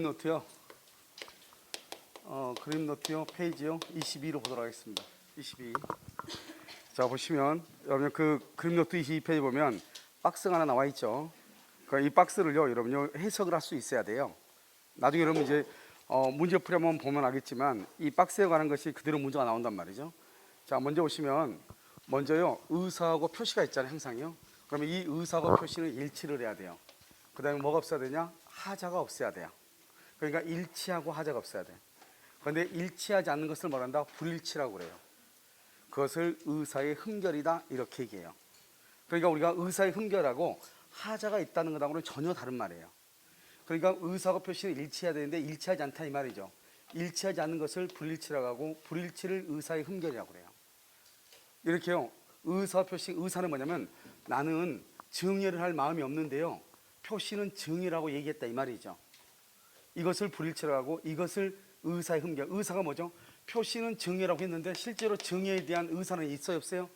노트요. 그림 노트요. 페이지요. 22로 보도록 하겠습니다. 22. 자, 보시면 여러분 그 그림 노트 22페이지 보면 박스가 하나 나와 있죠. 그러니까 이 박스를요, 여러분요 해석을 할 수 있어야 돼요. 나중에 여러분 이제 문제 풀이하면 보면 알겠지만 이 박스에 관한 것이 그대로 문제가 나온단 말이죠. 자, 먼저 보시면 먼저요 의사하고 표시가 있잖아요, 항상요. 그러면 이 의사하고 표시는 일치를 해야 돼요. 그다음에 뭐가 없어야 되냐? 하자가 없어야 돼요. 그러니까 일치하고 하자가 없어야 돼. 그런데 일치하지 않는 것을 말한다 불일치라고 그래요. 그것을 의사의 흠결이다 이렇게 얘기해요. 그러니까 우리가 의사의 흠결하고 하자가 있다는 것하고는 전혀 다른 말이에요. 그러니까 의사하고 표시는 일치해야 되는데 일치하지 않다 이 말이죠. 일치하지 않는 것을 불일치라고 하고 불일치를 의사의 흠결이라고 그래요. 이렇게요. 의사 표시, 의사는 뭐냐면 나는 증여를 할 마음이 없는데요, 표시는 증이라고 얘기했다 이 말이죠. 이것을 불일치라고 하고 이것을 의사의 흠결. 의사가 뭐죠? 표시는 증여라고 했는데 실제로 증여에 대한 의사는 있어요, 없어요?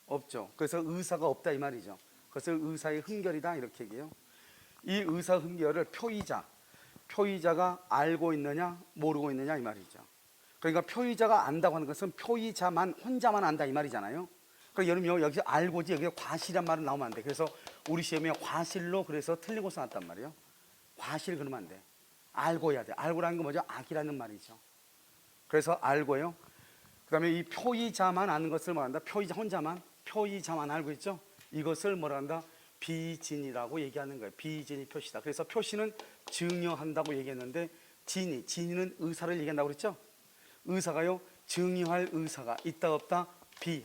없죠. 그래서 의사가 없다 이 말이죠. 그것을 의사의 흠결이다 이렇게 얘기해요. 이 의사 흠결을 표의자가 알고 있느냐 모르고 있느냐 이 말이죠. 그러니까 표의자가 안다고 하는 것은 표의자만 혼자만 안다 이 말이잖아요. 그러니까 여러분 여기서 알고지 여기서 과실이란 말은 나오면 안 돼. 그래서 우리 시험에 과실로 그래서 틀리고 써놨단 말이에요. 과실 그러면 안 돼. 알고 해야 돼. 알고라는 건 뭐죠? 악이라는 말이죠. 그래서 알고요. 그 다음에 이 표의자만 아는 것을 말한다. 표의자 혼자만, 표의자만 알고 있죠. 이것을 뭐란다? 비진이라고 얘기하는 거예요. 비진이 표시다. 그래서 표시는 증여한다고 얘기했는데 진이는 의사를 얘기한다고 그랬죠. 의사가요 증여할 의사가 있다 없다?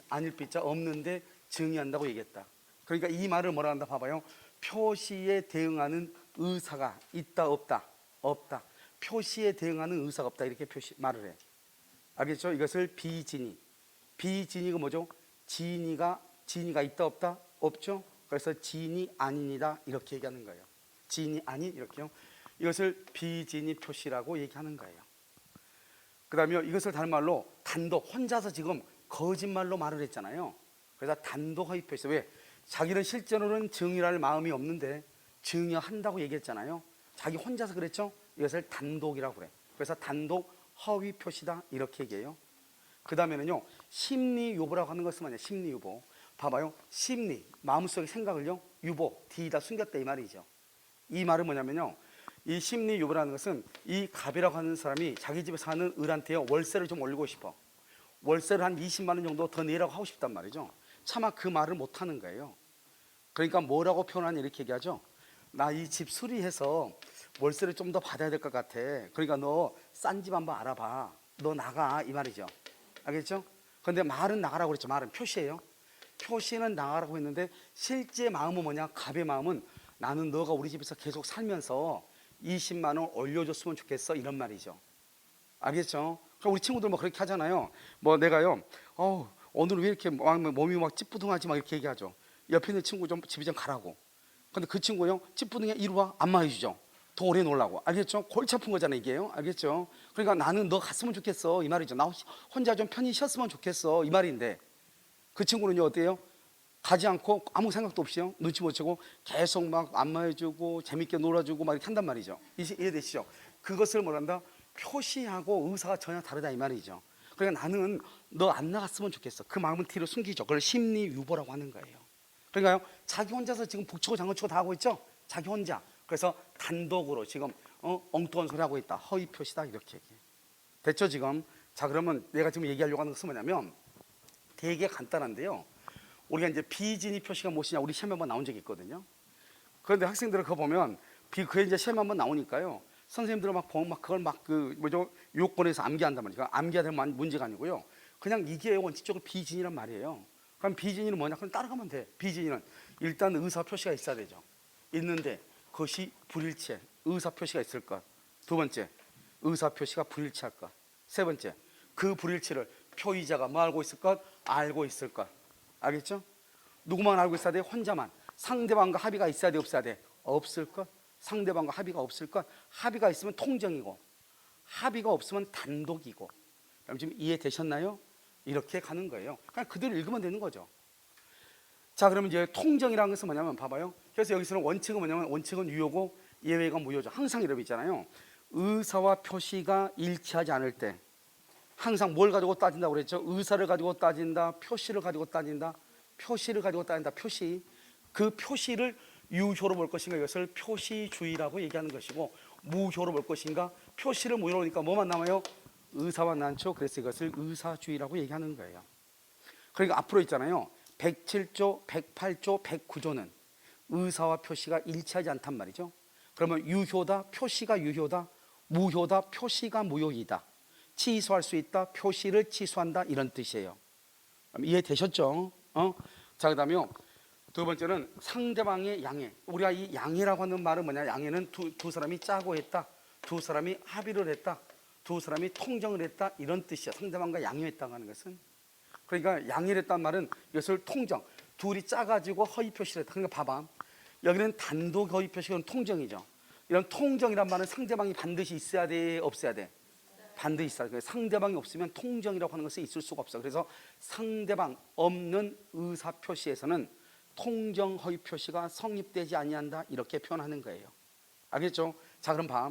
아닐 비자 없는데 증여한다고 얘기했다. 그러니까 이 말을 뭐라 한다 봐봐요. 표시에 대응하는 의사가 있다 없다? 없다. 표시에 대응하는 의사가 없다 이렇게 말을 해. 알겠죠? 이것을 비진이가 뭐죠? 진이가 있다 없다? 없죠? 그래서 진이 아닌이다 이렇게 얘기하는 거예요. 진이 아닌 이렇게요. 이것을 비진이 표시라고 얘기하는 거예요. 그 다음에 이것을 다른 말로 단독, 혼자서 지금 거짓말로 말을 했잖아요. 그래서 단독 허위 표시. 왜? 자기는 실제로는 증여할 마음이 없는데 증여한다고 얘기했잖아요. 자기 혼자서 그랬죠. 이것을 단독이라고 그래. 그래서 단독 허위 표시다 이렇게 얘기해요. 그 다음에는요 심리유보라고 하는 것은 뭐냐? 심리유보. 봐봐요. 심리, 마음속의 생각을요 유보, 뒤에다 숨겼다 이 말이죠. 이 말은 뭐냐면요, 이 심리유보라는 것은 이 갑이라고 하는 사람이 자기 집에 사는 을한테요 월세를 좀 올리고 싶어. 월세를 한 20만 원 정도 더 내라고 하고 싶단 말이죠. 차마 그 말을 못 하는 거예요. 그러니까 뭐라고 표현하냐 이렇게 얘기하죠. 나 이 집 수리해서 월세를 좀 더 받아야 될 것 같아. 그러니까 너 싼 집 한번 알아봐. 너 나가 이 말이죠. 알겠죠? 그런데 말은 나가라고 그랬죠. 말은 표시예요. 표시는 나가라고 했는데 실제 마음은 뭐냐? 갑의 마음은 나는 너가 우리 집에서 계속 살면서 20만 원 올려줬으면 좋겠어 이런 말이죠. 알겠죠? 그럼 우리 친구들 뭐 그렇게 하잖아요. 뭐 내가요 오늘 왜 이렇게 몸이 막 찌뿌둥하지 막 이렇게 얘기하죠. 옆에 있는 친구 좀 집에 좀 가라고. 근데 그 친구요 찌뿌둥해 이리 와 안 말해주죠. 더 오래 놀라고. 알겠죠? 골치 아픈 거잖아요 이게요. 알겠죠? 그러니까 나는 너 갔으면 좋겠어 이 말이죠. 나 혼자 좀 편히 쉬었으면 좋겠어 이 말인데 그 친구는요 어때요? 가지 않고 아무 생각도 없이요 눈치 못 채고 계속 막 안마해주고 재밌게 놀아주고 막 이렇게 한단 말이죠. 이해되시죠? 그것을 뭐란다? 표시하고 의사가 전혀 다르다 이 말이죠. 그러니까 나는 너 안 나갔으면 좋겠어. 그 마음은 뒤로 숨기죠. 그걸 심리유보라고 하는 거예요. 그러니까요 자기 혼자서 지금 북치고 장구치고 다 하고 있죠. 자기 혼자. 그래서 단독으로 지금 엉뚱한 소리 하고 있다. 허위 표시다 이렇게 얘기해. 됐죠 지금? 자 그러면 내가 지금 얘기하려고 하는 것은 뭐냐면 되게 간단한데요. 우리가 이제 비진이 표시가 무엇이냐 우리 시험에 한번 나온 적이 있거든요. 그런데 학생들을 그거 보면 그게 이제 시험에 한번 나오니까요. 선생님들은 막 보면 막 그걸 막 그 뭐죠 요건에서 암기한단 말이죠. 암기해야 될 문제가 아니고요. 그냥 이게 원칙적으로 비진이란 말이에요. 그럼 비진이는 뭐냐? 그럼 따라가면 돼. 비진이는 일단 의사 표시가 있어야 되죠. 있는데 그것이 불일치해. 의사 표시가 있을 것. 두 번째, 의사 표시가 불일치할 것. 세 번째, 그 불일치를 표의자가 뭐 알고 있을 것? 알고 있을 것. 알겠죠? 누구만 알고 있어야 돼? 혼자만. 상대방과 합의가 있어야 돼? 없어야 돼? 없을 것. 상대방과 합의가 없을 것. 합의가 있으면 통정이고 합의가 없으면 단독이고. 그럼 지금 이해되셨나요? 이렇게 가는 거예요. 그냥 그대로 읽으면 되는 거죠. 자 그러면 이제 통정이라는 것은 뭐냐면 봐봐요. 그래서 여기서는 원칙은 뭐냐면 원칙은 유효고 예외가 무효죠. 항상 이런 거 있잖아요. 의사와 표시가 일치하지 않을 때 항상 뭘 가지고 따진다고 그랬죠? 의사를 가지고 따진다, 표시를 가지고 따진다, 표시를 가지고 따진다. 표시, 그 표시를 유효로 볼 것인가, 이것을 표시주의라고 얘기하는 것이고, 무효로 볼 것인가, 표시를 무효로 보니까 뭐만 남아요? 의사만 남죠. 그래서 이것을 의사주의라고 얘기하는 거예요. 그러니까 앞으로 있잖아요, 107조, 108조, 109조는 의사와 표시가 일치하지 않단 말이죠. 그러면 유효다, 표시가 유효다, 무효다, 표시가 무효이다, 취소할 수 있다, 표시를 취소한다, 이런 뜻이에요. 이해되셨죠? 자, 그 다음에 두 번째는 상대방의 양해. 우리가 이 양해라고 하는 말은 뭐냐, 양해는 두 사람이 짜고 했다, 두 사람이 합의를 했다, 두 사람이 통정을 했다, 이런 뜻이야. 상대방과 양해했다고 하는 것은. 그러니까 양해를 했단 말은 이것을 통정, 둘이 짜가지고 허위 표시를 했다. 그러니까 봐봐, 여기는 단독 허위 표시는 통정이죠. 이런 통정이란 말은 상대방이 반드시 있어야 돼, 없어야 돼? 반드시 있어야 돼. 상대방이 없으면 통정이라고 하는 것은 있을 수가 없어. 그래서 상대방 없는 의사 표시에서는 통정 허위 표시가 성립되지 아니한다, 이렇게 표현하는 거예요. 알겠죠? 자, 그럼 봐,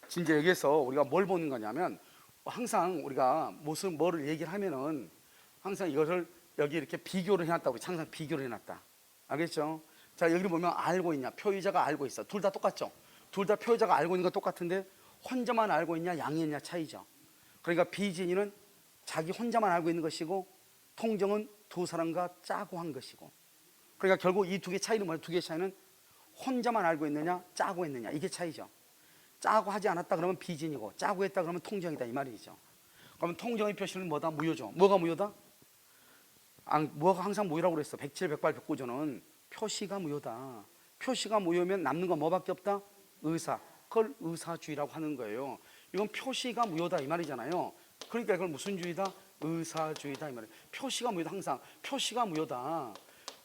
진짜 여기에서 우리가 뭘 보는 거냐면, 항상 우리가 무슨 뭐를 얘기를 하면은 항상 이것을 여기 이렇게 비교를 해놨다고 그러지. 항상 비교를 해놨다. 알겠죠? 자, 여기를 보면 알고 있냐, 표의자가 알고 있어. 둘 다 똑같죠? 둘 다 표의자가 알고 있는 거 똑같은데 혼자만 알고 있냐, 양해했냐 차이죠. 그러니까 비진이는 자기 혼자만 알고 있는 것이고, 통정은 두 사람과 짜고 한 것이고. 그러니까 결국 이 두 개 차이는 뭐예요? 두 개 차이는 혼자만 알고 있느냐, 짜고 했느냐, 이게 차이죠. 짜고 하지 않았다 그러면 비진이고, 짜고 했다 그러면 통정이다, 이 말이죠. 그러면 통정의 표시는 뭐다? 무효죠. 뭐가 무효다? 뭐가 항상 무효라고 그랬어. 107, 108, 109조는 표시가 무효다. 표시가 무효면 남는 건 뭐밖에 없다? 의사. 그걸 의사주의라고 하는 거예요. 이건 표시가 무효다, 이 말이잖아요. 그러니까 이걸 무슨 주의다? 의사주의다, 이 말이에요. 표시가 무효다. 항상 표시가 무효다,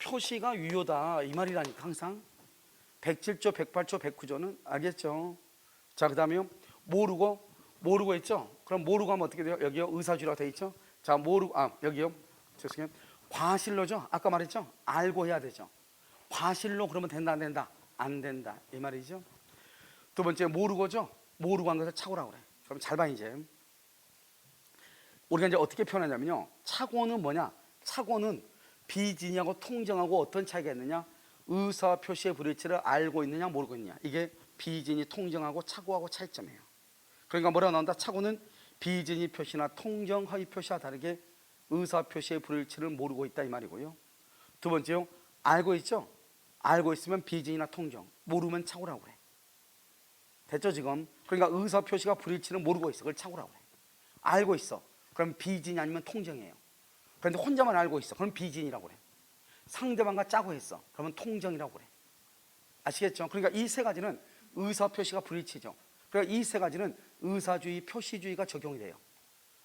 표시가 유효다, 이 말이라니까. 항상 107조, 108조, 109조는 알겠죠? 자, 그 다음에 모르고 했죠? 그럼 모르고 하면 어떻게 돼요? 여기요, 의사주의라고 되어 있죠? 자, 모르고, 여기요, 죄송해요, 과실로죠? 아까 말했죠? 알고 해야 되죠. 과실로 그러면 된다, 안 된다? 안 된다, 이 말이죠. 두 번째 모르고죠? 모르고 한 것을 착오라고 그래. 그럼 잘 봐, 이제 우리가 이제 어떻게 표현하냐면요, 착오는 뭐냐? 착오는 비진이하고 통정하고 어떤 차이가 있느냐? 의사 표시의 불일치를 알고 있느냐, 모르고 있느냐. 이게 비진이 통정하고 착오하고 차이점이에요. 그러니까 뭐라고 나온다? 착오는 비진이 표시나 통정 허위 표시와 다르게 의사 표시의 불일치를 모르고 있다, 이 말이고요. 두 번째요, 알고 있죠? 알고 있으면 비진이나 통정, 모르면 착오라고 그래. 됐죠 지금? 그러니까 의사 표시가 불일치는 모르고 있어. 그걸 착오라고 그래. 알고 있어. 그럼 비진이 아니면 통정이에요. 그런데 혼자만 알고 있어. 그럼 비진이라고 그래. 상대방과 짜고 했어. 그러면 통정이라고 그래. 아시겠죠? 그러니까 이 세 가지는 의사 표시가 불일치죠. 그러니까 이 세 가지는 의사주의, 표시주의가 적용이 돼요.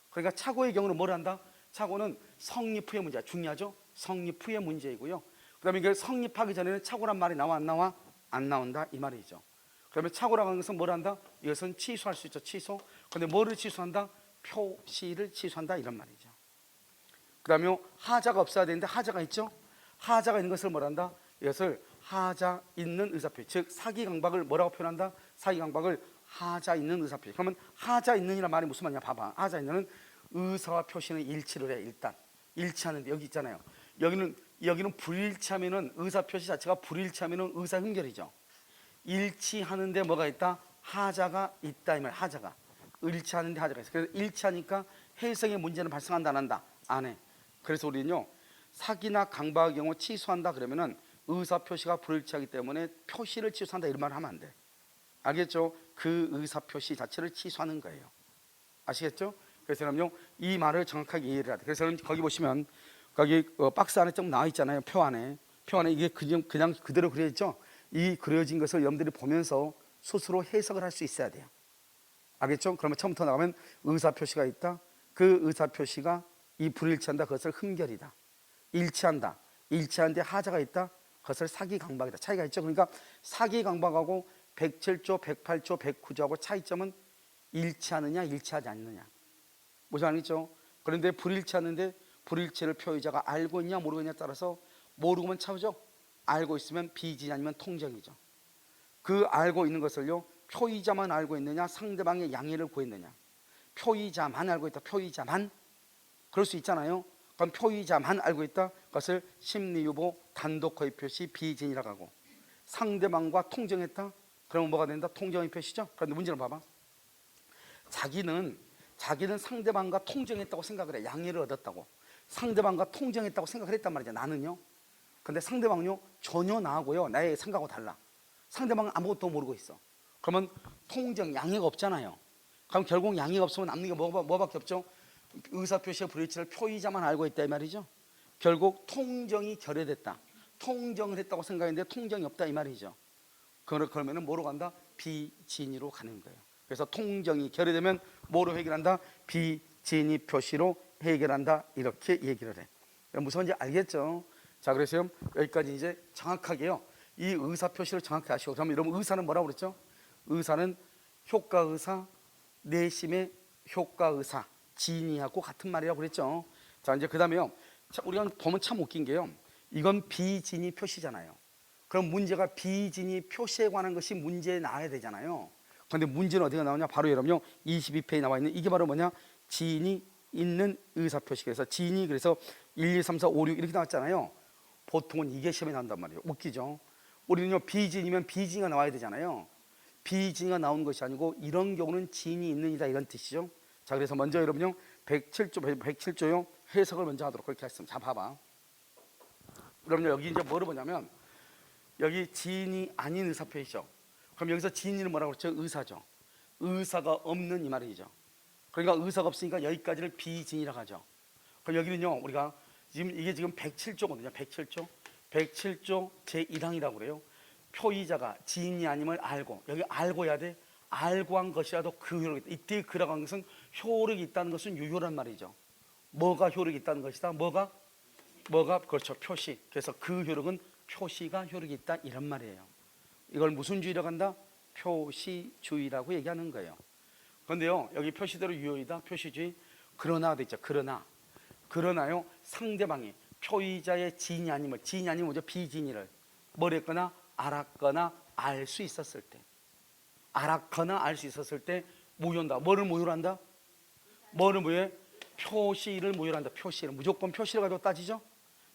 그러니까 착오의 경우는 뭘 한다? 착오는 성립 후의 문제야. 중요하죠? 성립 후의 문제이고요. 그 다음에 이게 성립하기 전에는 착오란 말이 나와, 안 나와? 안 나온다, 이 말이죠. 그러면 착오라고 하는 것은 뭘 한다? 이것은 취소할 수 있죠. 취소. 그런데 뭐를 취소한다? 표시를 취소한다, 이런 말이죠. 그 다음에 하자가 없어야 되는데 하자가 있죠. 하자가 있는 것을 뭘 한다? 이것을 하자 있는 의사표시, 즉 사기강박을 뭐라고 표현한다? 사기강박을 하자 있는 의사표시. 그러면 하자 있는이란 말이 무슨 말이냐? 봐봐. 하자 있는은 의사와 표시는 일치를 해. 일단 일치하는데 여기 있잖아요. 여기는 불일치하면은 의사표시 자체가 불일치하면은 의사흥결이죠. 일치하는데 뭐가 있다? 하자가 있다, 이 말. 하자가 일치하는데 하자가 있어. 그래서 일치하니까 해석의 문제는 발생한다, 안 한다? 안 해. 그래서 우리는요, 사기나 강박의 경우 취소한다 그러면은 의사 표시가 불일치하기 때문에 표시를 취소한다, 이런 말을 하면 안 돼. 알겠죠? 그 의사 표시 자체를 취소하는 거예요. 아시겠죠? 그래서 여러분요, 이 말을 정확하게 이해를 해야 돼. 그래서 거기 보시면 거기 박스 안에 좀 나와 있잖아요. 표 안에 이게 그냥 그대로 그려져 있죠. 이 그려진 것을 여러분들이 보면서 스스로 해석을 할 수 있어야 돼요. 알겠죠? 그러면 처음부터 나가면 의사 표시가 있다. 그 의사 표시가 이 불일치한다, 그것을 흠결이다. 일치한다, 일치하는데 하자가 있다, 그것을 사기강박이다. 차이가 있죠. 그러니까 사기강박하고 107조, 108조, 109조하고 차이점은 일치하느냐, 일치하지 않느냐. 무슨 말이죠? 그런데 불일치하는데 불일치를 표의자가 알고 있냐, 모르고 있냐에 따라서 모르고면 차오죠. 알고 있으면 비진이 아니면 통정이죠. 그 알고 있는 것을요, 표의자만 알고 있느냐, 상대방의 양해를 구했느냐. 표의자만 알고 있다. 표의자만. 그럴 수 있잖아요. 그럼 표의자만 알고 있다. 그것을 심리유보 단독 거의 표시 비진이라고 하고, 상대방과 통정했다. 그러면 뭐가 된다? 통정의 표시죠. 그런데 문제를 봐봐. 자기는 상대방과 통정했다고 생각을 해. 양해를 얻었다고. 상대방과 통정했다고 생각을 했단 말이죠. 나는요. 근데 상대방은요 전혀 나하고요 나의 생각하고 달라. 상대방은 아무것도 모르고 있어. 그러면 통정 양해가 없잖아요. 그럼 결국 양해가 없으면 남는 게 뭐밖에 없죠? 의사표시의 불일치를 표의자만 알고 있다 이 말이죠. 결국 통정이 결여됐다. 통정을 했다고 생각했는데 통정이 없다 이 말이죠. 그러면 뭐로 간다? 비진의로 가는 거예요. 그래서 통정이 결여되면 뭐로 해결한다? 비진의 표시로 해결한다. 이렇게 얘기를 해. 무슨 말인지 알겠죠? 자, 그래서 여기까지 이제 정확하게요. 이 의사표시를 정확히 아시고, 그러면 여러분 의사는 뭐라고 그랬죠? 의사는 효과의사, 내심의 효과의사, 진의하고 같은 말이라고 그랬죠. 자, 이제 그 다음에요. 우리가 보면 참 웃긴 게요. 이건 비진의 표시잖아요. 그럼 문제가 비진의 표시에 관한 것이 문제에 나와야 되잖아요. 그런데 문제는 어디가 나오냐? 바로 여러분요 22페이지에 나와 있는 이게 바로 뭐냐? 진이 있는 의사표시. 그래서 진이 그래서 1, 2, 3, 4, 5, 6 이렇게 나왔잖아요. 보통은 이게 시험에 나온단 말이에요. 웃기죠? 우리는요 비진이면 비진이가 나와야 되잖아요. 비진이가 나온 것이 아니고 이런 경우는 진이 있는 이다 이런 뜻이죠. 자, 그래서 먼저 여러분요 107조요 해석을 먼저 하도록 그렇게 했습니다. 자, 봐봐. 그럼요 여기 이제 뭐를 보냐면 여기 진이 아닌 의사표시죠. 그럼 여기서 진이는 뭐라고 그랬죠? 의사죠. 의사가 없는 이 말이죠. 그러니까 의사가 없으니까 여기까지를 비진이라고 하죠. 그럼 여기는요 우리가 이게 지금 107조거든요. 107조 제1항이라고 그래요. 표의자가 진이 아님을 알고, 여기 알고 해야 돼. 알고 한 것이라도 그 효력이 있다. 이때 그라고 한 것은 효력이 있다는 것은 유효란 말이죠. 뭐가 효력이 있다는 것이다? 뭐가 그렇죠. 표시. 그래서 그 효력은 표시가 효력이 있다 이런 말이에요. 이걸 무슨 주의라고 한다? 표시주의라고 얘기하는 거예요. 그런데요 여기 표시대로 유효이다. 표시주의. 그러나 돼 있죠. 그러나요 상대방이 표의자의 진이 아니면 뭐죠? 비진이를 뭘 했거나 알았거나 알 수 있었을 때, 알았거나 알 수 있었을 때 무효한다. 뭐를 무효로 한다? 뭐를 무효해? 표시를 무효로 한다. 표시를 무조건 표시를 가지고 따지죠.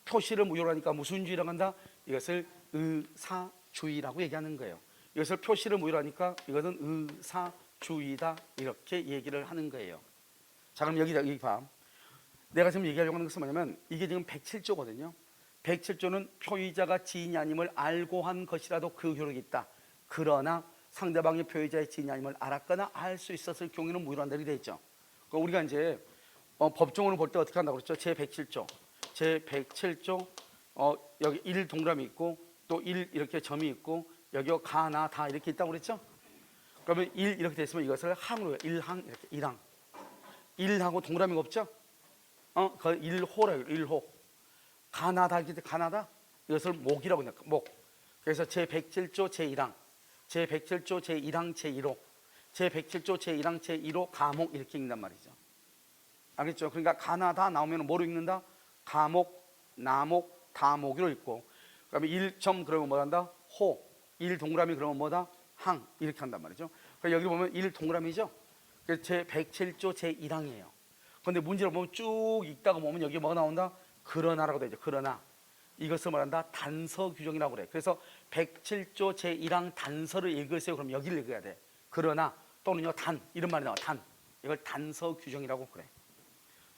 표시를 무효로 하니까 무슨 주의라고 한다? 이것을 의사주의라고 얘기하는 거예요. 이것을 표시를 무효로 하니까 이것은 의사주의다 이렇게 얘기를 하는 거예요. 자, 그럼 여기 봐. 내가 지금 얘기하려고 하는 것은 뭐냐면 이게 지금 107조거든요. 107조는 표의자가 지인이 아님을 알고 한 것이라도 그 효력이 있다. 그러나 상대방이 표의자의 지인이 아님을 알았거나 알 수 있었을 경우에는 무효한다 이렇게 되어 있죠. 우리가 이제 법정으로 볼 때 어떻게 한다고 그랬죠? 제107조 여기 1 동그라미 있고 또 1 이렇게 점이 있고 여기 가, 나, 다 이렇게 있다고 그랬죠? 그러면 1 이렇게 됐으면 이것을 항으로 해요. 1항 이렇게 1항 1하고 동그라미가 없죠? 그 1호래요. 1호. 가나다 이렇게 가나다 이것을 목이라고 해요. 목. 그래서 제107조 제1항, 제107조 제1항 제1호, 제107조 제1항 제1호 가목 이렇게 읽는단 말이죠. 알겠죠? 그러니까 가나다 나오면 뭐로 읽는다? 가목, 나목, 다목으로 읽고, 그다음에 1점 그러면 뭐 한다? 호. 1 동그라미 그러면 뭐다? 항 이렇게 한단 말이죠. 그러니까 여기 보면 1 동그라미죠. 그래서 제107조 제1항이에요. 그런데 문제를 보면 쭉 읽다가 보면 여기 뭐가 나온다? 그러나라고 되죠. 그러나 이것을 말한다 단서 규정이라고 그래. 그래서 107조 제1항 단서를 읽으세요. 그럼 여기를 읽어야 돼. 그러나 또는요 단 이런 말이 나와. 단 이걸 단서 규정이라고 그래.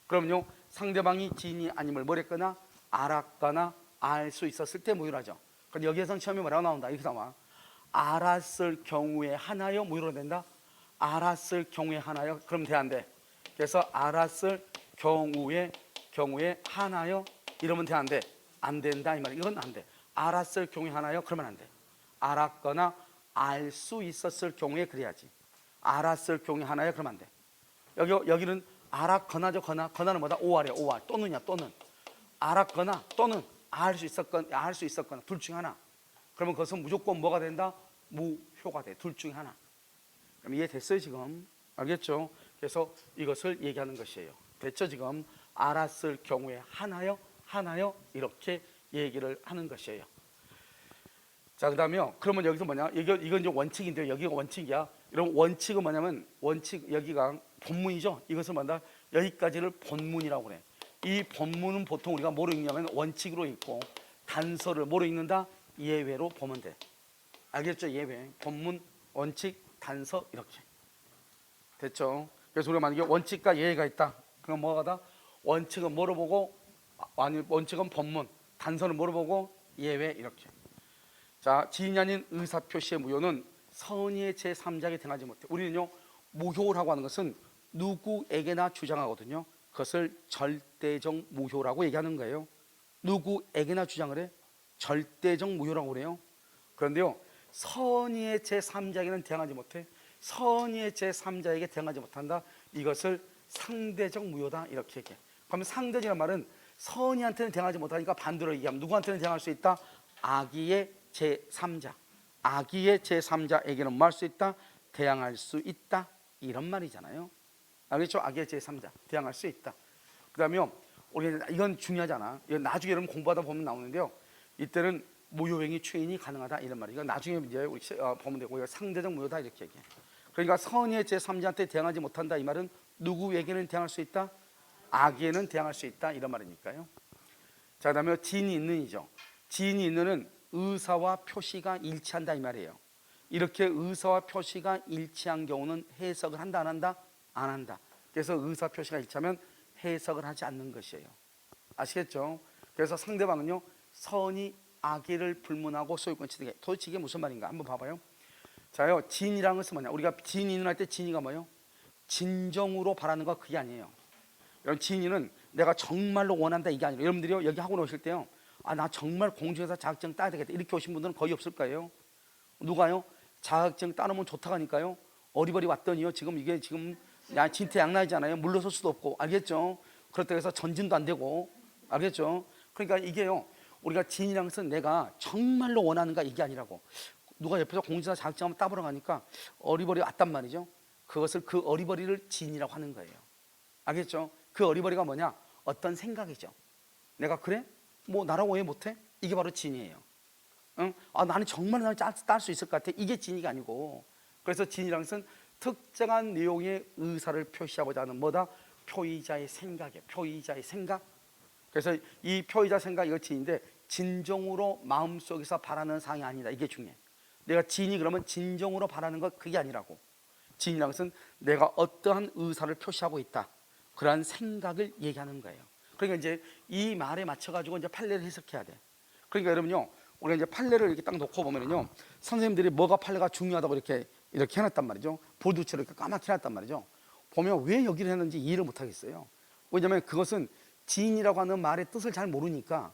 그럼요 상대방이 지인이 아님을 뭐랬거나 알았거나 알 수 있었을 때 무효하죠. 그런데 여기에서는 처음에 뭐라고 나온다? 이렇게 나와. 알았을 경우에 하나요? 무효로 된다. 알았을 경우에 하나요? 그럼 돼 안 돼? 그래서 알았을 경우에 하나요? 이러면 돼 안 돼? 안 된다 이 말이야. 이건 안 돼. 알았을 경우에 하나요? 그러면 안 돼. 알았거나 알 수 있었을 경우에 그래야지. 알았을 경우에 하나요? 그러면 안 돼. 여기는 알았거나죠. 거나는 뭐다? 오알이야. 오알. 또는이야. 또는. 알았거나 또는 알 수 있었거나 둘 중에 하나. 그러면 그것은 무조건 뭐가 된다? 무효가 돼. 둘 중에 하나. 그럼 이해됐어요 지금? 알겠죠? 그래서 이것을 얘기하는 것이에요. 됐죠 지금? 알았을 경우에 하나요? 이렇게 얘기를 하는 것이에요. 자, 그다음에요. 그러면 여기서 뭐냐? 이건 이제 원칙인데요. 여기가 원칙이야. 이런 원칙은 뭐냐면 원칙 여기가 본문이죠. 이것을 뭐다? 여기까지를 본문이라고 그래. 이 본문은 보통 우리가 뭐로 읽냐면 원칙으로 읽고 단서를 뭐로 읽는다? 예외로 보면 돼. 알겠죠? 예외. 본문, 원칙, 단서 이렇게. 됐죠? 그래서 우리가 만약에 원칙과 예외가 있다. 그럼 뭐가 다? 원칙은 뭐로 보고 아니 원칙은 본문, 단서는 뭐로 보고 예외 이렇게. 자, 지인이 아닌 의사표시의 무효는 선의의 제3자에게 행하지 못해. 우리는요 무효라고 하는 것은 누구에게나 주장하거든요. 그것을 절대적 무효라고 얘기하는 거예요. 누구에게나 주장을 해? 절대적 무효라고 그래요. 그런데요 선의의 제3자에게는 대항하지 못해. 선의의 제3자에게 대항하지 못한다. 이것을 상대적 무효다 이렇게 얘기해. 그러면 상대적이라는 말은 선의한테는 대항하지 못하니까 반대로 얘기하면 누구한테는 대항할 수 있다? 악의의 제3자, 악의의 제3자에게는 뭐 할 수 있다? 대항할 수 있다 이런 말이잖아요. 알겠죠? 악의의 제3자 대항할 수 있다. 그 다음에 우리 이건 중요하잖아. 이건 나중에 여러분 공부하다 보면 나오는데요. 이때는 무효행위 추인이 가능하다 이런 말이에요. 이건 나중에 이제 우리 보면 되고 이거 상대적 무효다 이렇게 얘기해. 그러니까 선의의 제3자한테 대항하지 못한다 이 말은 누구에게는 대항할 수 있다? 악에는 대항할 수 있다 이런 말이니까요. 자, 그다음에 지인이 있는이죠. 지인이 있는은 의사와 표시가 일치한다 이 말이에요. 이렇게 의사와 표시가 일치한 경우는 해석을 한다 안 한다? 안 한다. 그래서 의사 표시가 일치하면 해석을 하지 않는 것이에요. 아시겠죠? 그래서 상대방은요 선이 악의를 불문하고 소유권 취득해. 도대체 이게 무슨 말인가 한번 봐봐요. 자요, 진이라는 것은 뭐냐? 우리가 진인을 할 때 진이가 뭐예요? 진정으로 바라는 거 그게 아니에요. 여러분 진이는 내가 정말로 원한다 이게 아니라 여러분들이요 여기 학원 오실 때요 아 나 정말 공중에서 자격증 따야 되겠다 이렇게 오신 분들은 거의 없을 거예요. 누가요? 자격증 따놓으면 좋다고 하니까요 어리버리 왔더니요 지금 이게 지금 야 진퇴양난이잖아요. 물러설 수도 없고 알겠죠? 그렇다고 해서 전진도 안 되고 알겠죠? 그러니까 이게요 우리가 진이라는 것은 내가 정말로 원하는가 이게 아니라고. 누가 옆에서 공중에서 자격증 한번 따보러 가니까 어리버리 왔단 말이죠. 그것을 그 어리버리를 진이라고 하는 거예요. 알겠죠? 그 어리버리가 뭐냐? 어떤 생각이죠. 내가 그래? 뭐 나라고 왜 못해? 이게 바로 진이에요. 응? 아 나는 정말 나를 딸 수 있을 것 같아. 이게 진이가 아니고. 그래서 진이라는 것은 특정한 내용의 의사를 표시하고자 하는 뭐다? 표의자의 생각이에요. 표의자의 생각. 그래서 이 표의자 생각 이거 진인데 진정으로 마음속에서 바라는 사항이 아니다. 이게 중요해. 내가 진이 그러면 진정으로 바라는 것 그게 아니라고. 진이라는 것은 내가 어떠한 의사를 표시하고 있다. 그러한 생각을 얘기하는 거예요. 그러니까 이제 이 말에 맞춰가지고 이제 판례를 해석해야 돼. 그러니까 여러분요, 우리가 이제 판례를 이렇게 딱 놓고 보면요, 선생님들이 뭐가 판례가 중요하다고 이렇게 해놨단 말이죠. 보드처럼 이렇게 까맣게 해놨단 말이죠. 보면 왜 여기를 했는지 이해를 못 하겠어요. 왜냐하면 그것은 지인이라고 하는 말의 뜻을 잘 모르니까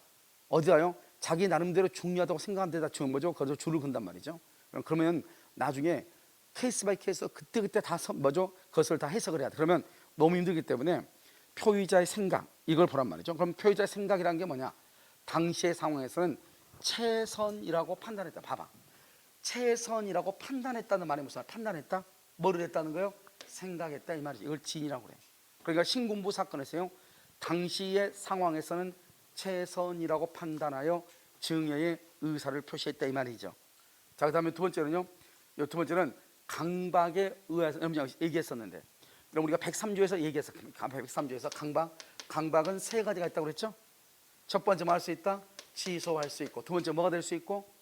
어디가요? 자기 나름대로 중요하다고 생각한 데다 주는 거죠. 거기서 줄을 건단 말이죠. 그러면 나중에 케이스 바이 케이스 그때그때 다 뭐죠? 그것을 다 해석을 해야 돼. 그러면 너무 힘들기 때문에 표의자의 생각 이걸 보란 말이죠. 그럼 표의자의 생각이라는 게 뭐냐? 당시의 상황에서는 최선이라고 판단했다. 봐봐. 최선이라고 판단했다는 말이 무슨 말? 판단했다? 뭐를 했다는 거예요? 생각했다 이 말이죠. 이걸 진이라고 그래. 그러니까 신군부 사건에서요. 당시의 상황에서는 최선이라고 판단하여 증여의 의사를 표시했다 이 말이죠. 자, 그다음에 두 번째는요. 두 번째는 강박에 의해서 얘기했었는데, 그럼 우리가 103조에서 얘기했어. 103조에서 강박은 세 가지가 있다고 그랬죠. 첫 번째 뭐 할 수 있다? 취소할 수 있고, 두 번째 뭐가 될 수 있고?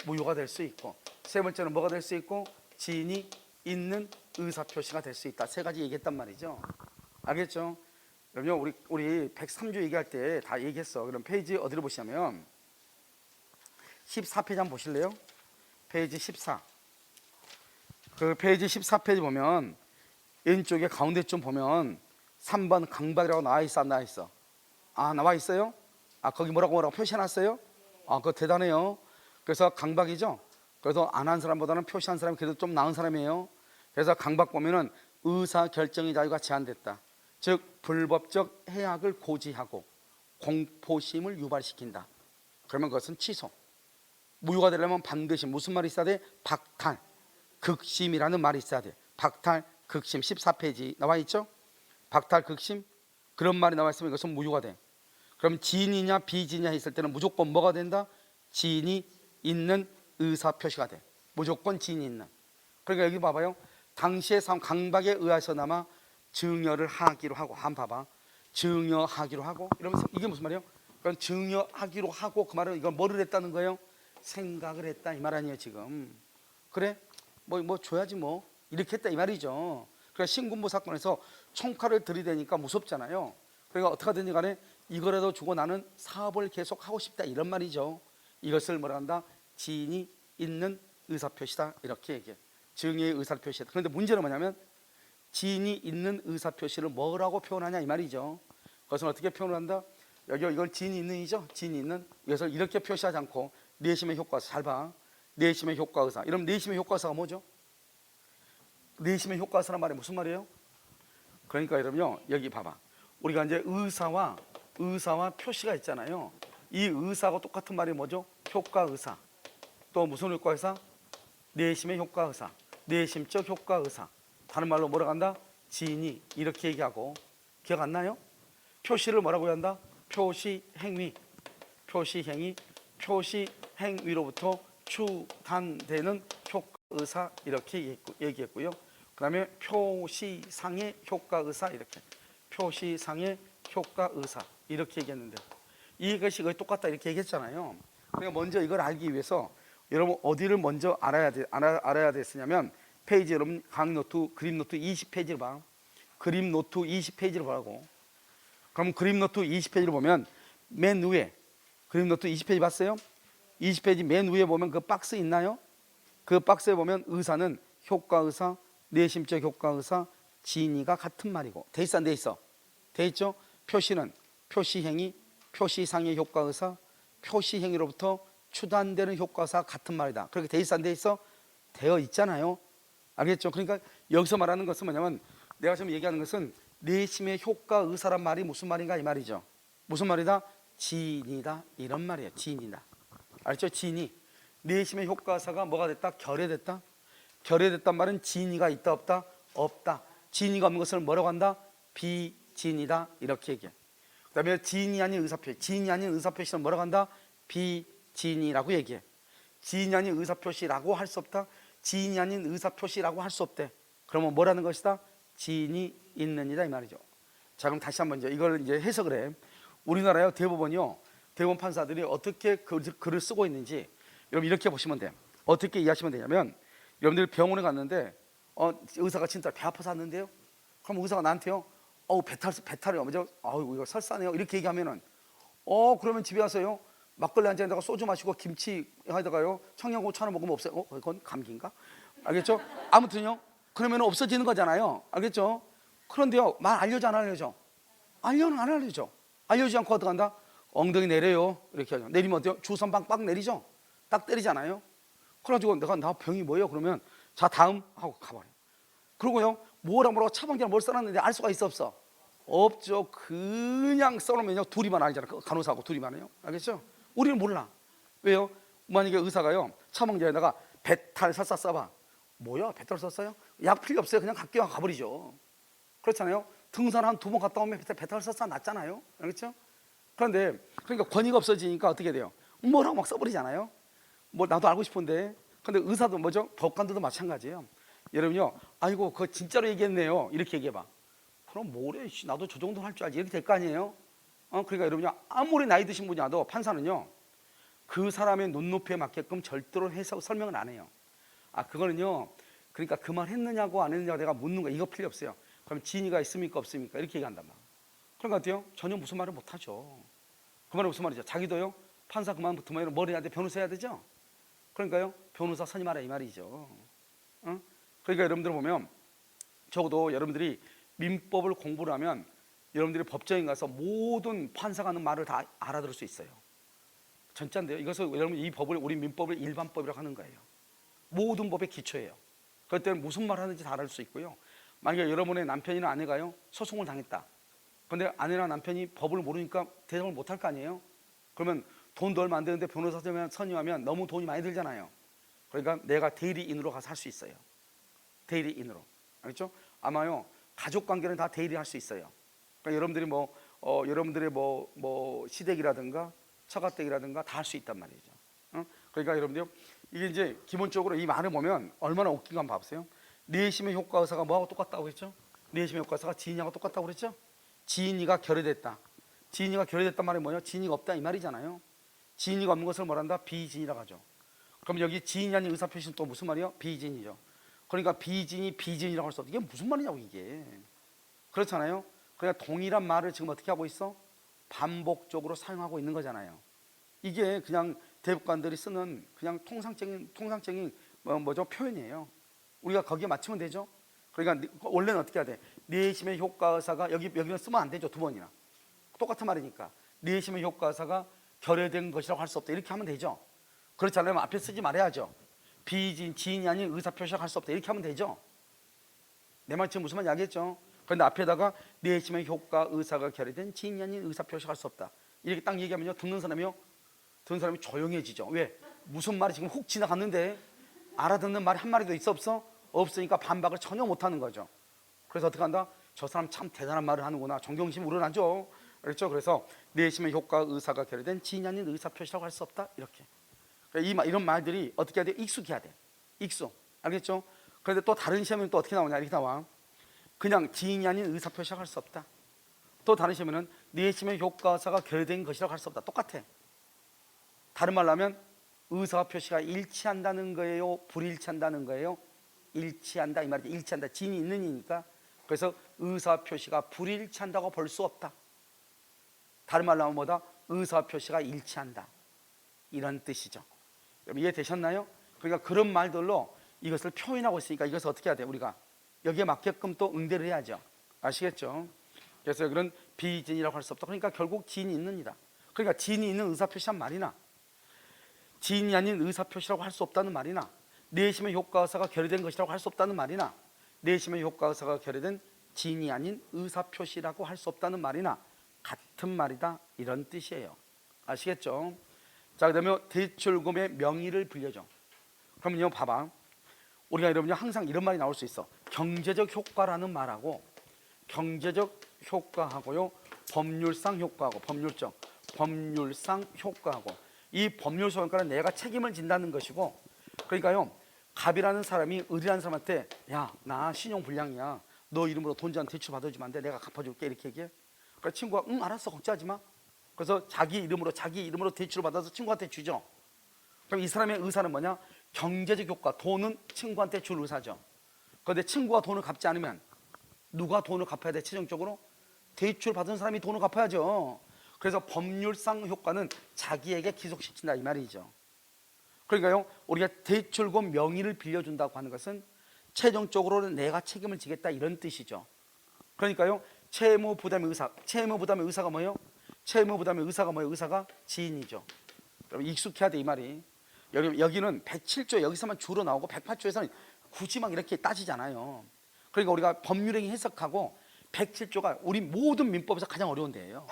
무효가 될 수 있고, 세 번째는 뭐가 될 수 있고? 지인이 있는 의사 표시가 될 수 있다. 세 가지 얘기했단 말이죠. 알겠죠? 그럼요, 우리 103조 얘기할 때 다 얘기했어. 그럼 페이지 어디로 보시냐면 14페이지 한번 보실래요? 페이지 14. 그 페이지 14페이지 보면 왼쪽에 가운데 좀 보면 3번 강박이라고 나와 있어 안 나와 있어? 아, 나와 있어요? 아, 거기 뭐라고 표시해놨어요? 아, 그거 대단해요. 그래서 강박이죠. 그래서 안 한 사람보다는 표시한 사람이 그래도 좀 나은 사람이에요. 그래서 강박 보면은 의사 결정의 자유가 제한됐다. 즉 불법적 해악을 고지하고 공포심을 유발시킨다. 그러면 그것은 취소. 무효가 되려면 반드시 무슨 말이 있어야 돼? 박탈, 극심이라는 말이 있어야 돼. 박탈, 극심. 14페이지 나와 있죠? 박탈, 극심. 그런 말이 나와 있으면 이것은 무효가 돼. 그럼 지인이냐 비지인이냐 했을 때는 무조건 뭐가 된다? 지인이 있는 의사 표시가 돼. 무조건 지인이 있는. 그러니까 여기 봐봐요. 당시의 상황 강박에 의해서나마 증여를 하기로 하고, 한 봐봐. 증여하기로 하고 이러면서 이게 무슨 말이에요? 그러니까 증여하기로 하고 그 말은 이건 뭐를 했다는 거예요? 생각을 했다 이 말 아니에요 지금. 그래? 뭐 줘야지 뭐 이렇게 했다 이 말이죠. 그러니까 신군부 사건에서 총칼을 들이대니까 무섭잖아요. 그러니까 어떻게 하든지 간에 이거라도 주고 나는 사업을 계속 하고 싶다 이런 말이죠. 이것을 뭐라 한다? 지인이 있는 의사표시다 이렇게 얘기해. 증여의 의사표시다. 그런데 문제는 뭐냐면 지인이 있는 의사표시를 뭐라고 표현하냐 이 말이죠. 그것은 어떻게 표현을 한다? 여기 이건 지인이 있는이죠. 지인이 있는. 이것을 이렇게 표시하지 않고 내심의 효과사. 잘 봐. 내심의 효과의사. 이러면 내심의 효과의사가 뭐죠? 내심의 효과의사란 말이 무슨 말이에요? 그러니까 여러분요 여기 봐봐. 우리가 이제 의사와 표시가 있잖아요. 이 의사하고 똑같은 말이 뭐죠? 효과의사. 또 무슨 효과의사? 내심의 효과의사. 내심적 효과의사. 다른 말로 뭐라고 한다? 지인이 이렇게 얘기하고. 기억 안 나요? 표시를 뭐라고 한다? 표시행위. 표시행위. 표시행위로부터 추단되는 효과의사 이렇게 얘기했고요. 그 다음에 표시상의 효과의사 이렇게. 표시상의 효과의사 이렇게 얘기했는데 이것이 거의 똑같다 이렇게 얘기했잖아요. 그러니까 먼저 이걸 알기 위해서 여러분 어디를 먼저 알아야 됐으냐면 페이지 여러분 강의노트 그림노트 20페이지를 봐. 그림노트 20페이지를 보라고. 그럼 그림노트 20페이지를 보면 맨 위에 그림노트 20페이지 봤어요? 20페이지 맨 위에 보면 그 박스 있나요? 그 박스에 보면 의사는 효과의사, 내심적 효과의사, 지인이가 같은 말이고 돼 있어 안 돼 있어? 돼 있죠? 표시는 표시행위, 표시상의 효과의사, 표시행위로부터 추단되는 효과의사 같은 말이다. 그렇게 돼 있어 안 돼 있어? 되어 있잖아요. 알겠죠? 그러니까 여기서 말하는 것은 뭐냐면 내가 지금 얘기하는 것은 내심의 효과의사란 말이 무슨 말인가 이 말이죠. 무슨 말이다? 지인이다 이런 말이에요. 지인이다. 알죠? 지인이. 내심의 효과의사가 뭐가 됐다? 결여됐다. 결여됐단 말은 지인이가 있다 없다? 없다. 지인이가 없는 것을 뭐라고 한다? 비지인이다 이렇게 얘기해. 그 다음에 지인이 아닌 의사표시. 지인이 아닌 의사표시는 뭐라고 한다? 비지인이라고 얘기해. 지인이 아닌 의사표시라고 할 수 없다. 지인이 아닌 의사표시라고 할 수 없대. 그러면 뭐라는 것이다? 지인이 있는이다 이 말이죠. 자 그럼 다시 한번 이걸 이제 해석을 해. 우리나라의 대법원이요. 대법원 판사들이 어떻게 글을 쓰고 있는지 여러분 이렇게 보시면 돼요. 어떻게 이해하시면 되냐면 여러분들이 병원에 갔는데 의사가 진짜 배 아파서 왔는데요. 그럼 의사가 나한테요. 배탈이요. 이거 설사네요. 이렇게 얘기하면은 그러면 집에 와서요. 막걸리 한 잔에다가 소주 마시고 김치 하다가요. 청양고추 하나 먹으면 없어요. 그건 감기인가? 알겠죠? 아무튼요. 그러면 없어지는 거잖아요. 알겠죠? 그런데요. 말 알려줘 안 알려줘? 안 알려줘. 알려주지 않고 어떡한다? 엉덩이 내려요. 이렇게 하죠. 내리면 어때요? 주선방 빡 내리죠? 딱 때리잖아요. 그래가지고 나 병이 뭐예요? 그러면 자 다음 하고 가버려요. 그러고요. 뭐라고 차방기랑 뭘 써놨는데 알 수가 있어 없어? 없죠. 그냥 써놓으면요. 둘이만 알잖아. 간호사하고 둘이만요. 알겠죠? 우리는 몰라. 왜요? 만약에 의사가요. 차방기에다가 배탈 설사 써봐. 뭐야? 배탈 썼어요? 약 필요 없어요. 그냥 갈게요. 가버리죠. 그렇잖아요. 등산 한 2번 갔다 오면 배탈 설사 났잖아요. 알겠죠? 그런데 그러니까 권위가 없어지니까 어떻게 돼요? 뭐라고 막 써버리잖아요. 뭐 나도 알고 싶은데. 근데 의사도 뭐죠? 법관들도 마찬가지예요. 여러분요. 아이고 그거 진짜로 얘기했네요. 이렇게 얘기해봐. 그럼 뭐래? 나도 저 정도는 할 줄 알지. 이렇게 될 거 아니에요? 그러니까 여러분요. 아무리 나이 드신 분이 와도 판사는요. 그 사람의 눈높이에 맞게끔 절대로 해석 설명을 안 해요. 그거는요. 그러니까 그 말 했느냐고 안 했느냐고 내가 묻는 거 이거 필요 없어요. 그럼 지인이가 있습니까 없습니까? 이렇게 얘기한단 말이에요. 그러니까 어때요? 전혀 무슨 말을 못 하죠. 그 말은 무슨 말이죠? 자기도요. 판사 그만두면 뭘 해야 돼? 변호사 해야 되죠? 그러니까요. 변호사 선임하라 이 말이죠. 그러니까 여러분들 보면 적어도 여러분들이 민법을 공부를 하면 여러분들이 법정에 가서 모든 판사가 하는 말을 다 알아들을 수 있어요. 진짜인데요. 이것을 여러분 이 법을 우리 민법을 일반법이라고 하는 거예요. 모든 법의 기초예요. 그럴 때는 무슨 말 하는지 다 알 수 있고요. 만약에 여러분의 남편이나 아내가요 소송을 당했다. 그런데 아내나 남편이 법을 모르니까 대답을 못 할 거 아니에요. 그러면 돈도 얼마 안 되는데 변호사 선임하면 너무 돈이 많이 들잖아요. 그러니까 내가 대리인으로 가서 할 수 있어요. 대리인으로. 알겠죠? 아마요 가족 관계는 다 대리할 수 있어요. 그러니까 여러분들이 여러분들의 시댁이라든가 처가댁이라든가 다 할 수 있단 말이죠. 그러니까 여러분들 이게 이제 기본적으로 이 말을 보면 얼마나 웃긴 거 한번 봐보세요. 내심의 효과 의사가 뭐하고 똑같다고 그랬죠? 내심의 효과 의사가 지인이하고 똑같다고 그랬죠? 지인이가 결여됐다. 지인이가 결여됐단 말이 뭐예요? 지인이가 없다 이 말이잖아요. 지인이가 없는 것을 뭐란다? 비지인이라고 하죠. 그럼 여기 지인이 아닌 의사표시는 또 무슨 말이요? 비지인이죠. 그러니까 비지인이 비지인이라고 할 수 없다. 이게 무슨 말이냐고 이게. 그렇잖아요. 그러니까 동일한 말을 지금 어떻게 하고 있어? 반복적으로 사용하고 있는 거잖아요. 이게 그냥 대법관들이 쓰는 그냥 통상적인 뭐죠? 표현이에요. 우리가 거기에 맞추면 되죠. 그러니까 원래는 어떻게 해야 돼? 내심의 효과의사가 여기는 쓰면 안 되죠. 두 번이나 똑같은 말이니까 내심의 효과의사가 결여된 것이라고 할 수 없다 이렇게 하면 되죠. 그렇지 않으면 앞에 쓰지 말아야죠. 비지인, 지인이 아닌 의사표시라고 할 수 없다 이렇게 하면 되죠. 내 말 지금 무슨 말인지 알겠죠? 그런데 앞에다가 내심의 효과 의사가 결여된 지인이 아닌 의사표시가 할 수 없다 이렇게 딱 얘기하면요 듣는 사람이 조용해지죠. 왜? 무슨 말이 지금 훅 지나갔는데 알아듣는 말이 한 마리도 있어 없어? 없으니까 반박을 전혀 못하는 거죠. 그래서 어떻게 한다? 저 사람 참 대단한 말을 하는구나 존경심이 우러나죠. 그렇죠? 그래서 내심의 효과 의사가 결여된 지인이 아닌 의사표시라고 할 수 없다 이렇게. 그러니까 이런 말들이 어떻게 해야 돼? 익숙해야 돼. 익숙. 알겠죠? 그런데 또 다른 시험에는 또 어떻게 나오냐? 이렇게 나와. 그냥 지인이 아닌 의사표시라고 할 수 없다. 또 다른 시험에는 내심의 효과사가 결여된 것이라고 할 수 없다. 똑같아. 다른 말로 하면 의사표시가 일치한다는 거예요? 불일치한다는 거예요? 일치한다 이 말이죠. 일치한다. 지인이 있는 이니까. 그래서 의사표시가 불일치한다고 볼 수 없다. 다른 말로 하면 뭐다? 의사표시가 일치한다. 이런 뜻이죠. 여러분 이해되셨나요? 그러니까 그런 말들로 이것을 표현하고 있으니까 이것을 어떻게 해야 돼? 우리가 여기에 맞게끔 또 응대를 해야죠. 아시겠죠? 그래서 여기는 비지인이라고 할 수 없다. 그러니까 결국 지인이 있는 이다. 그러니까 지인이 있는 의사표시란 말이나 지인이 아닌 의사표시라고 할 수 없다는 말이나 내심의 효과의사가 결여된 것이라고 할 수 없다는 말이나 내심의 효과의사가 결여된 지인이 아닌 의사표시라고 할 수 없다는 말이나 같은 말이다 이런 뜻이에요. 아시겠죠? 자, 그다음에 대출금의 명의를 빌려줘. 그러면요 봐봐. 우리가 여러분요 항상 이런 말이 나올 수 있어. 경제적 효과라는 말하고 경제적 효과하고요 법률상 효과하고 법률상 효과하고 이 법률상 효과는 내가 책임을 진다는 것이고 그러니까요 갑이라는 사람이 을이라는 사람한테 야 나 신용불량이야 너 이름으로 돈 좀 대출 받아주면 안 돼? 내가 갚아줄게 이렇게 얘기해. 그러니까 친구가 응 알았어 걱정하지 마. 그래서 자기 이름으로 대출을 받아서 친구한테 주죠. 그럼 이 사람의 의사는 뭐냐? 경제적 효과, 돈은 친구한테 줄 의사죠. 그런데 친구가 돈을 갚지 않으면 누가 돈을 갚아야 돼? 최종적으로 대출 받은 사람이 돈을 갚아야죠. 그래서 법률상 효과는 자기에게 기속시킨다 이 말이죠. 그러니까요 우리가 대출금 명의를 빌려준다고 하는 것은 최종적으로는 내가 책임을 지겠다 이런 뜻이죠. 그러니까요 채무 부담의 의사가 뭐예요? 채무 부담의 의사가 뭐예요? 의사가 지인이죠. 여러분 익숙해야 돼 이 말이. 여기는 107조 여기서만 주로 나오고 108조에서는 굳이 막 이렇게 따지잖아요. 그러니까 우리가 법률행위 해석하고 107조가 우리 모든 민법에서 가장 어려운 데예요.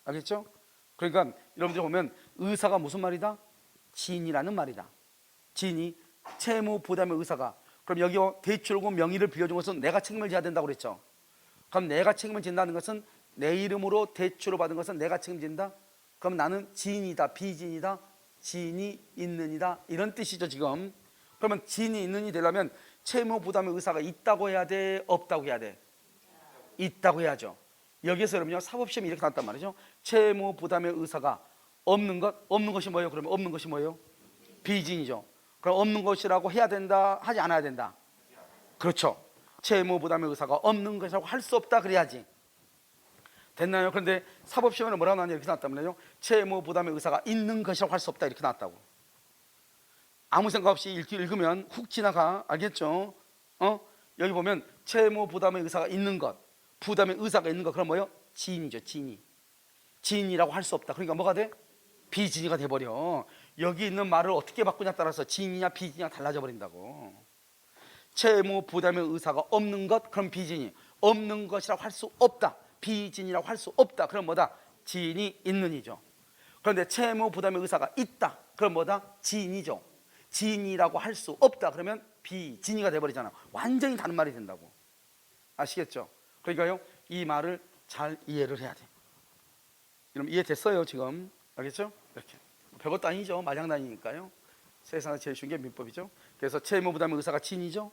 알겠죠? 그러니까 여러분들 보면 의사가 무슨 말이다? 지인이라는 말이다. 지인이 채무 부담의 의사가 그럼 여기 대출금 명의를 빌려준 것은 내가 책임을 져야 된다고 그랬죠. 그럼 내가 책임을 진다는 것은 내 이름으로 대출을 받은 것은 내가 책임진다? 그럼 나는 지인이다 비지인이다? 지인이 있는이다 이런 뜻이죠 지금. 그러면 지인이 있는이 되려면 채무 부담의 의사가 있다고 해야 돼? 없다고 해야 돼? 있다고 해야죠. 여기서 여러분요 사법시험이 이렇게 나왔단 말이죠. 채무 부담의 의사가 없는 것이 뭐예요? 그러면 없는 것이 뭐예요? 비지인이죠. 그럼 없는 것이라고 해야 된다? 하지 않아야 된다? 그렇죠. 채무 부담의 의사가 없는 것이라고 할 수 없다 그래야지. 됐나요? 그런데 사법시험에는 뭐라고 나왔냐 이렇게 나왔단 말이에요. 채무 부담의 의사가 있는 것이라고 할 수 없다 이렇게 나왔다고. 아무 생각 없이 읽으면 훅 지나가. 알겠죠? 여기 보면 채무 부담의 의사가 있는 것, 부담의 의사가 있는 것 그럼 뭐예요? 지인이죠. 지인이라고 할 수 없다. 그러니까 뭐가 돼? 비지인이가 돼버려. 여기 있는 말을 어떻게 바꾸냐에 따라서 지인이냐 비지인이냐 달라져 버린다고. 채무 부담의 의사가 없는 것 그럼 비지인이 없는 것이라고 할 수 없다. 비지인이라고 할 수 없다. 그럼 뭐다? 지인이 있는이죠. 그런데 채무 부담의 의사가 있다. 그럼 뭐다? 지인이죠. 지인이라고 할 수 없다. 그러면 비지인이가 돼버리잖아. 완전히 다른 말이 된다고. 아시겠죠? 그러니까요 이 말을 잘 이해를 해야 돼. 여러분 이해됐어요 지금? 알겠죠? 이렇게 별것도 아니죠. 마장난이니까요. 세상에 제일 쉬운 게 민법이죠. 그래서 채무 부담의 의사가 진이죠.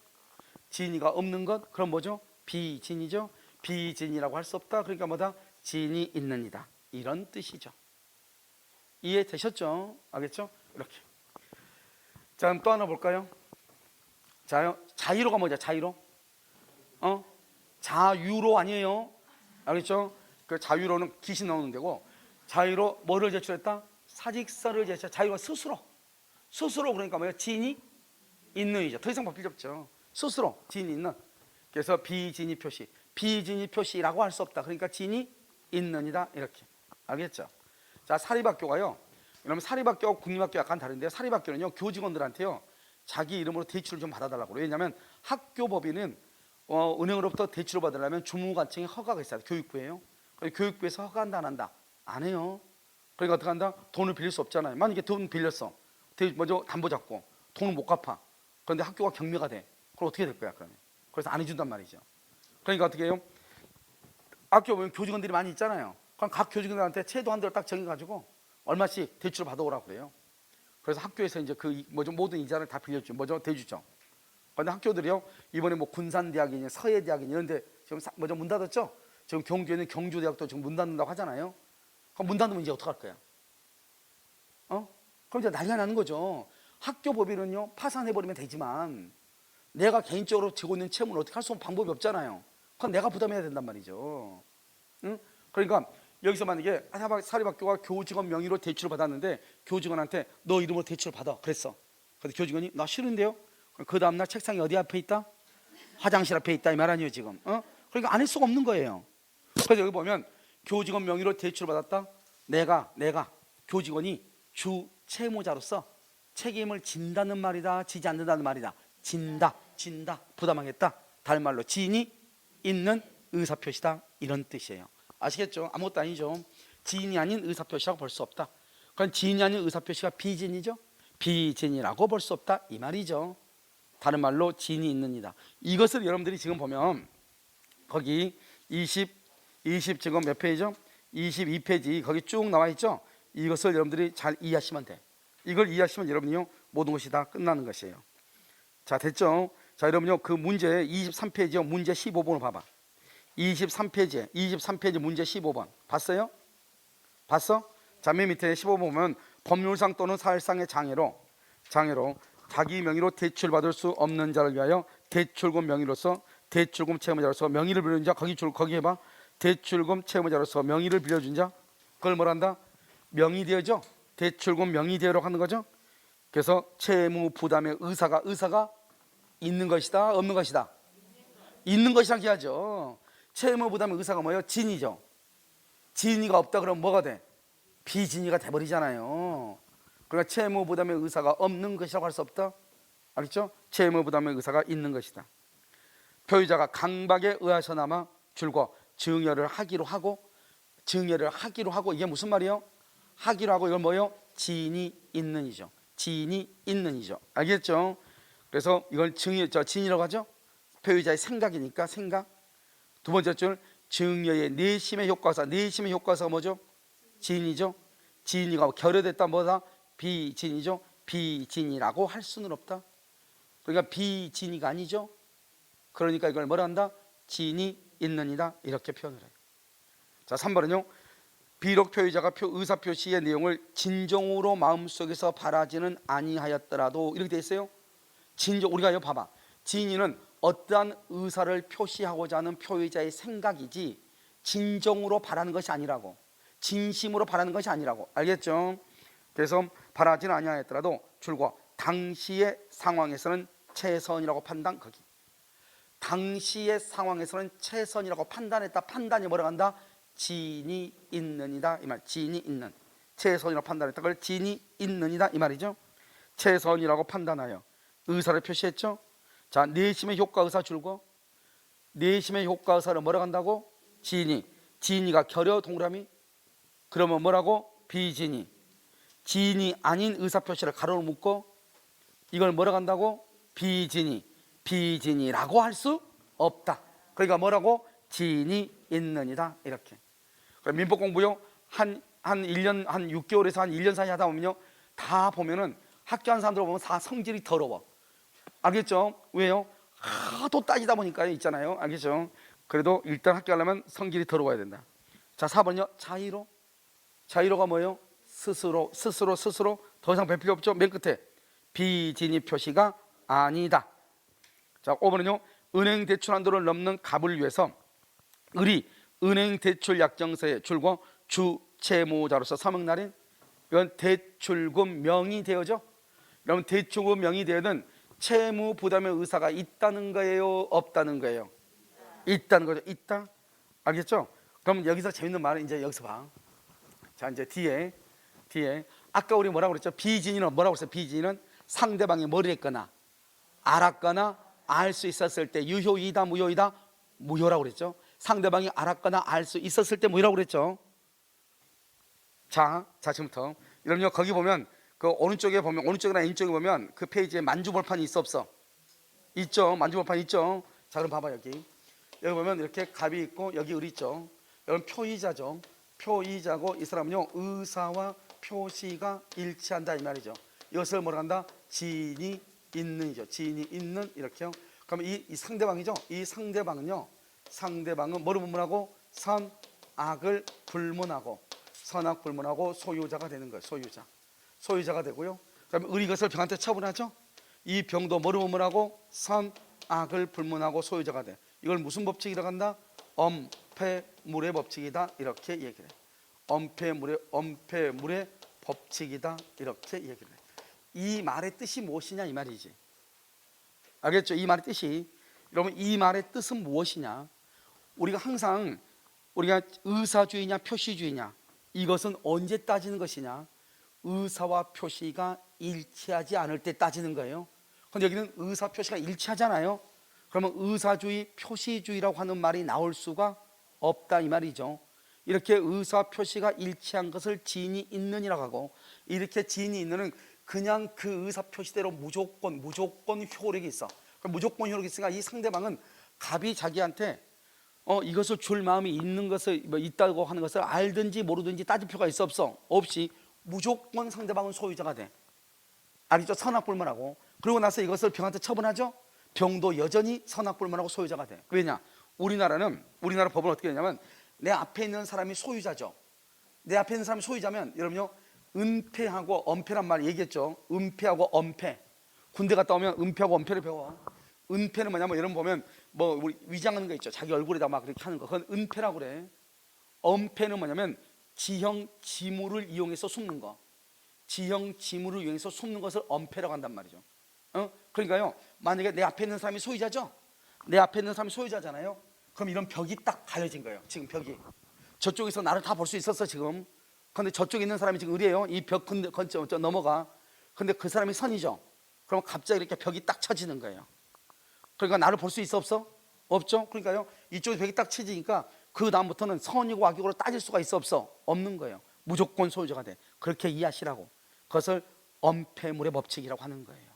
진이가 없는 것, 그럼 뭐죠? 비진이죠. 비진이라고 할 수 없다. 그러니까 뭐다? 진이 있느니라. 이런 뜻이죠. 이해되셨죠? 알겠죠? 이렇게. 자, 그럼 또 하나 볼까요? 자유로가 뭐죠? 자유로? 자유로 아니에요. 알겠죠? 그 자유로는 귀신 나오는 데고, 자유로 뭐를 제출했다? 사직서를 제출. 자유가 스스로 그러니까 뭐예요? 진이 있는이죠. 더 이상 바뀔 게 없죠. 스스로 진이 있는. 그래서 비진이 표시, 비진이 표시라고 할 수 없다. 그러니까 진이 있느니라. 이렇게. 알겠죠? 자, 사립학교가요. 여러분 사립학교하고 국립학교 약간 다른데요. 사립학교는요, 교직원들한테요, 자기 이름으로 대출을 좀 받아달라고 그래요. 왜냐하면 학교법인은 은행으로부터 대출을 받으려면 주무관청에 허가가 있어야 돼요. 교육부예요. 교육부에서 허가한다 안 한다? 안 해요. 그러니까 어떻게 한다? 돈을 빌릴 수 없잖아요. 만약에 돈 빌렸어, 먼저 담보 잡고 돈을 못 갚아. 그런데 학교가 경매가 돼. 그럼 어떻게 될 거야? 그러면 그래서 안 해준단 말이죠. 그러니까 어떻게 해요? 학교 보면 교직원들이 많이 있잖아요. 그럼 각 교직원들한테 채도 한도를 딱 정해가지고 얼마씩 대출을 받아오라고 그래요. 그래서 학교에서 이제 그 모든 이자를 다 빌려주죠. 대주죠. 그런데 학교들이요, 이번에 뭐 군산대학이니 서해대학이니 이런데 지금 문 닫았죠. 지금 경주에 있는 경주대학도 지금 문 닫는다고 하잖아요. 그럼 문 닫으면 이제 어떡할 거야? 그럼 이제 난리가 나는 거죠. 학교 법인은요, 파산해버리면 되지만 내가 개인적으로 지고 있는 채무는 어떻게 할 수 없는 방법이 없잖아요. 그건 내가 부담해야 된단 말이죠. 응? 그러니까 여기서 만약에 사립학교가 교직원 명의로 대출을 받았는데 교직원한테 너 이름으로 대출을 받아 그랬어. 근데 교직원이 나 싫은데요? 그 다음날 책상이 어디 앞에 있다? 화장실 앞에 있다 이 말 아니에요 지금. 그러니까 안 할 수가 없는 거예요. 그래서 여기 보면 교직원 명의로 대출을 받았다. 내가 교직원이 주 채무자로서 책임을 진다는 말이다, 지지 않는다는 말이다. 진다 부담하겠다. 다른 말로 지인이 있는 의사표시다, 이런 뜻이에요. 아시겠죠? 아무것도 아니죠. 지인이 아닌 의사표시라고 볼 수 없다. 그럼 지인이 아닌 의사표시가 비진이죠. 비진이라고 볼 수 없다 이 말이죠. 다른 말로 지인이 있느니라. 이것을 여러분들이 지금 보면 거기 20 지금 몇 페이지죠? 22페이지 거기 쭉 나와 있죠. 이것을 여러분들이 잘 이해하시면 돼. 이걸 이해하시면 여러분이요, 모든 것이 다 끝나는 것이에요. 자, 됐죠? 자, 여러분요, 그 문제 23페이지요, 문제 15번을 봐봐. 23페이지 문제 15번 봤어요? 봤어? 자, 맨 밑에 15번 보면 법률상 또는 사실상의 장애로 자기 명의로 대출받을 수 없는 자를 위하여 대출금 명의로서 대출금 채무자로서 명의를 빌려준 자, 거기 해봐. 대출금 채무자로서 명의를 빌려준 자, 그걸 뭐란다? 명의대여죠. 대출금 명의대여라고 하는 거죠. 그래서 채무 부담의 의사가 있는 것이다, 없는 것이다? 있는 것이라고 해야죠. 채무 부담의 의사가 뭐예요? 진이죠. 진이가 없다 그러면 뭐가 돼? 비진이가 돼버리잖아요. 그러니까 채무 부담의 의사가 없는 것이라고 할 수 없다. 알겠죠? 채무 부담의 의사가 있는 것이다. 표의자가 강박에 의하서나마 줄고 증여를 하기로 하고 이게 무슨 말이에요? 하기로 하고 이건 뭐예요? 지인이 있는이죠. 알겠죠? 그래서 이걸 진이라고 하죠. 표의자의 생각이니까 생각. 두 번째 줄 증여의 내심의 효과사가 뭐죠? 진이죠. 진이가 결여됐다 뭐다? 비진이죠. 비진이라고 할 수는 없다. 그러니까 비진이가 아니죠. 그러니까 이걸 뭐라 한다? 진이 있느니라 이렇게 표현을 해요. 자, 3번은요. 비록 표의자가 의사표시의 내용을 진정으로 마음속에서 바라지는 아니하였더라도 이렇게 돼 있어요. 우리가 이거 봐봐. 진의는 어떠한 의사를 표시하고자 하는 표의자의 생각이지 진정으로 바라는 것이 아니라고, 진심으로 바라는 것이 아니라고. 알겠죠? 그래서 바라지는 아니하였더라도 줄과 당시의 상황에서는 최선이라고 판단. 거기 당시의 상황에서는 최선이라고 판단했다. 판단이 뭐라고 한다? 진이 있느니라 이 말. 진이 있는, 최선이라고 판단했다. 그걸 진이 있느니라 이 말이죠. 최선이라고 판단하여 의사를 표시했죠. 자, 내심의 효과 의사 줄고 내심의 효과 의사를 뭐라고 한다고? 진이가 결여 동그라미. 그러면 뭐라고? 비진이. 진이 아닌 의사 표시를 가로로 묶고 이걸 뭐라고 한다고? 비진이라고 할 수 없다. 그러니까 뭐라고? 진이 있느니라 이렇게. 민법 공부요 한 1년 한 6개월에서 한 1년 사이 하다 보면요 다 보면은 학교하는 사람들 보면 다 성질이 더러워. 알겠죠? 왜요? 하도 따지다 보니까 있잖아요. 알겠죠? 그래도 일단 학교하려면 성질이 더러워야 된다. 자, 4번요. 자의로. 자의로가 뭐예요? 스스로 더 이상 별 필요 없죠. 맨 끝에 비진입 표시가 아니다. 자, 5번은요. 은행 대출 한도를 넘는 갑을 위해서 을이 은행 대출 약정서에 줄고 주 채무자로서 서명 날인, 이건 대출금 명의대여죠. 그러면 대출금 명의대여는 채무 부담의 의사가 있다는 거예요, 없다는 거예요? 있다는 거죠. 있다. 알겠죠? 그럼 여기서 재밌는 말은 이제 여기서 봐. 자, 이제 뒤에 아까 우리 뭐라고 그랬죠? 비진인은 뭐라고 그랬어요? 비진인은 상대방이 뭘 했거나 알았거나 알 수 있었을 때 유효이다, 무효이다? 무효라고 그랬죠. 상대방이 알았거나 알 수 있었을 때 무효라고 그랬죠. 자, 지금부터 여러분요, 거기 보면 그 오른쪽에 보면, 오른쪽이나 왼쪽에 보면 그 페이지에 만주벌판이 있어 없어? 있죠. 만주벌판 있죠. 자, 그럼 봐봐. 여기 보면 이렇게 갑이 있고 여기 을이 있죠. 여러분 표의자죠. 표의자고 이 사람은요, 의사와 표시가 일치한다 이 말이죠. 이것을 뭐라 한다? 지인이 있는이죠. 지인이 있는, 이렇게요. 그러면 이 상대방이죠. 이 상대방은 뭐를 불문하고? 선악을 불문하고, 선악 불문하고 소유자가 되는 거예요. 소유자가 되고요. 그다음에 을이 이것을 병한테 처분하죠. 이 병도 뭐를 불문하고? 선악을 불문하고 소유자가 돼. 이걸 무슨 법칙이라고 한다? 엄폐물의 법칙이다, 이렇게 얘기를 해. 엄폐물의 법칙이다, 이렇게 얘기를 해. 이 말의 뜻이 무엇이냐 이 말이지. 알겠죠? 이 말의 뜻이, 여러분 이 말의 뜻은 무엇이냐? 우리가 항상 우리가 의사주의냐 표시주의냐, 이것은 언제 따지는 것이냐? 의사와 표시가 일치하지 않을 때 따지는 거예요. 근데 여기는 의사 표시가 일치하잖아요. 그러면 의사주의, 표시주의라고 하는 말이 나올 수가 없다 이 말이죠. 이렇게 의사 표시가 일치한 것을 지인이 있느니라고 하고, 이렇게 지인이 있느는 그냥 그 의사 표시대로 무조건 효력이 있어. 무조건 효력이 있으니까 이 상대방은 갑이 자기한테 이것을 줄 마음이 있는 것을 있다고 하는 것을 알든지 모르든지 따질 필요가 있어 없어? 없이 무조건 상대방은 소유자가 돼. 알겠죠? 선악불문하고. 그러고 나서 이것을 병한테 처분하죠. 병도 여전히 선악불문하고 소유자가 돼. 왜냐? 우리나라 법은 어떻게 되냐면 내 앞에 있는 사람이 소유자죠. 내 앞에 있는 사람이 소유자면 여러분요, 은폐하고 엄폐란 말 얘기했죠. 은폐하고 엄폐. 군대 갔다 오면 은폐하고 엄폐를 배워. 은폐는 뭐냐면 여러분 보면 뭐 우리 위장하는 거 있죠. 자기 얼굴에다 막 그렇게 하는 거. 그건 은폐라고 그래. 엄폐는 뭐냐면 지형 지물을 이용해서 숨는 거. 지형 지물을 이용해서 숨는 것을 엄폐라고 한단 말이죠. 그러니까요, 만약에 내 앞에 있는 사람이 소유자죠. 내 앞에 있는 사람이 소유자잖아요. 그럼 이런 벽이 딱 가려진 거예요. 지금 벽이 저쪽에서 나를 다 볼 수 있었어 지금. 근데 저쪽에 있는 사람이 지금 을이에요. 이 벽 건져 넘어가. 근데 그 사람이 선이죠. 그럼 갑자기 이렇게 벽이 딱 쳐지는 거예요. 그러니까 나를 볼 수 있어 없어? 없죠. 그러니까요, 이쪽에 벽이 딱 쳐지니까 그 다음부터는 선이고 악이고로 따질 수가 있어 없어? 없는 거예요. 무조건 소유자가 돼. 그렇게 이해하시라고. 그것을 엄폐물의 법칙이라고 하는 거예요.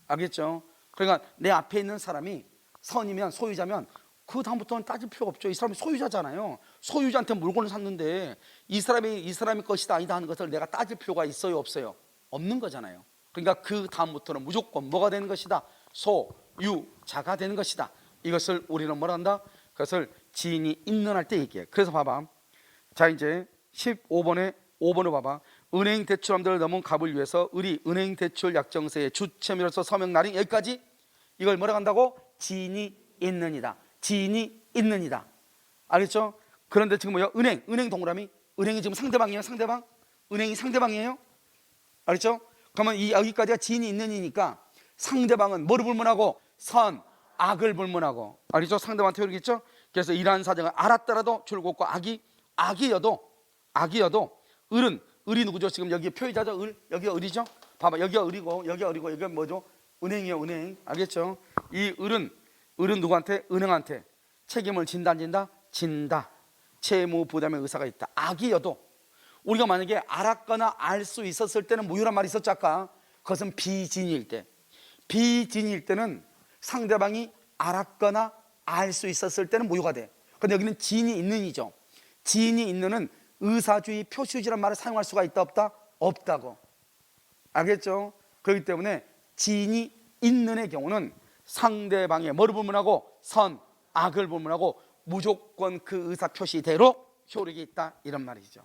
알겠죠? 그러니까 내 앞에 있는 사람이 선이면, 소유자면 그 다음부터는 따질 필요가 없죠. 이 사람이 소유자잖아요. 소유자한테 물건을 샀는데 이 사람이 것이다 아니다 하는 것을 내가 따질 필요가 있어요 없어요? 없는 거잖아요. 그러니까 그 다음부터는 무조건 뭐가 되는 것이다? 소유자가 되는 것이다. 이것을 우리는 뭐라 한다? 그것을 지인이 있는 할 때 얘기해. 그래서 봐봐. 자, 이제 5번을 봐봐. 은행 대출함들을 넘은 갑을 위해서 을이 은행 대출 약정서에 주체미로서 서명 날인, 여기까지 이걸 뭐라고 한다고? 지인이 있느니라. 지인이 있느니라. 알겠죠? 그런데 지금 뭐야? 은행 동그라미. 은행이 지금 상대방이에요. 상대방. 은행이 상대방이에요. 알겠죠? 그러면 이 여기까지가 지인이 있느니니까 상대방은 뭐를 불문하고? 선악을 불문하고. 알겠죠? 상대방한테 효력있죠? 그래서 이러한 사정을 알았더라도 줄곧 악이어도 을이 누구죠? 지금 여기 표의자죠? 여기가 을이죠? 봐봐, 여기가 을이고 여기가 뭐죠? 은행이에요. 은행. 알겠죠? 이 을은 누구한테? 은행한테 책임을 진다 안 진다? 진다. 채무 부담의 의사가 있다. 악이어도, 우리가 만약에 알았거나 알 수 있었을 때는 무효란 말이 있었죠 아까. 그것은 비진일 때는 상대방이 알았거나 알 수 있었을 때는 무효가 돼. 근데 여기는 지인이 있는이죠. 지인이 있는은 의사주의, 표시주의란 말을 사용할 수가 있다 없다? 없다고. 알겠죠? 그렇기 때문에 지인이 있는의 경우는 상대방의 뭐를 불문하고 선, 악을 불문하고 무조건 그 의사 표시대로 효력이 있다 이런 말이죠.